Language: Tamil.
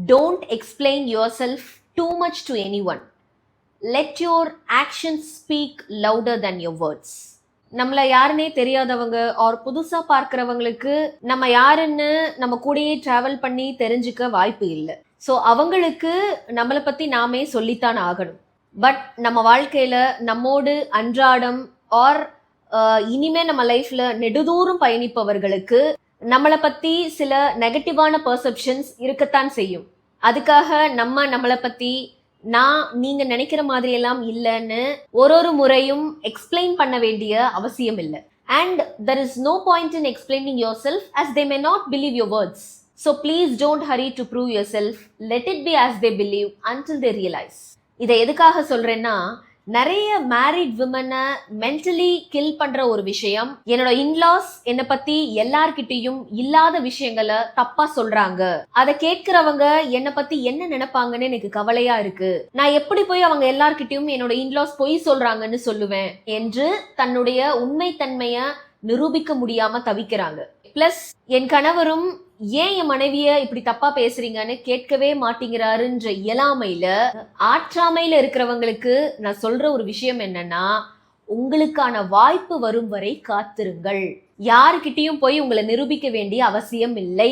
Don't explain yourself too much to anyone. Let your actions speak louder than your words. நம்மள யாருன்னே தெரியாதவங்க ஆர் புதுசா பார்க்கிறவங்களுக்கு நம்ம யாருன்னு நம்ம கூடயே டிராவல் பண்ணி தெரிஞ்சுக்க வாய்ப்பு இல்லை. ஸோ அவங்களுக்கு நம்மளை பத்தி நாமே சொல்லித்தான் ஆகணும். பட் நம்ம வாழ்க்கையில நம்மோடு அன்றாடம் ஆர் இனிமே நம்ம லைஃப்ல நெடுதூரம் பயணிப்பவர்களுக்கு நம்மளை பத்தி சில நெகட்டிவான பெர்செப்ஷன்ஸ் இருக்கத்தான் செய்யும். அதுக்காக நம்மளை பத்தி நீங்க நினைக்கிற மாதிரி எல்லாம் இல்லைன்னு ஒரு முறையும் எக்ஸ்பிளைன் பண்ண வேண்டிய அவசியம் இல்லை. And there is no point in explaining yourself as they may not believe your words. So please don't hurry to prove yourself. Let it be as they believe until they realize. இதை எதுக்காக சொல்றேன்னா, நிறைய மேரிட் விமனை மென்டலி கில் பண்ற ஒரு விஷயம், என்னோட இன்லாஸ் என்னை பத்தி எல்லார்கிட்டையும் இல்லாத விஷயங்களை தப்பா சொல்றாங்க, அதை கேட்கிறவங்க என்னை பத்தி என்ன நினைப்பாங்கன்னு எனக்கு கவலையா இருக்கு, நான் எப்படி போய் அவங்க எல்லார்கிட்டையும் என்னோட இன்லாஸ் பொய் சொல்றாங்கன்னு சொல்லுவேன் என்று தன்னுடைய உண்மைத்தன்மைய நிரூபிக்க முடியாம தவிக்கிறாங்க. பிளஸ் என் கணவரும் ஏன் என் மனைவிய இப்படி தப்பா பேசுறீங்கன்னு கேட்கவே மாட்டேங்கிறாருன்ற இயலாமையில ஆற்றாமையில இருக்கிறவங்களுக்கு நான் சொல்ற ஒரு விஷயம் என்னன்னா, உங்களுக்கான வாய்ப்பு வரும் வரை காத்திருங்கள். யாருக்கிட்டையும் போய் உங்களை நிரூபிக்க வேண்டிய அவசியம் இல்லை.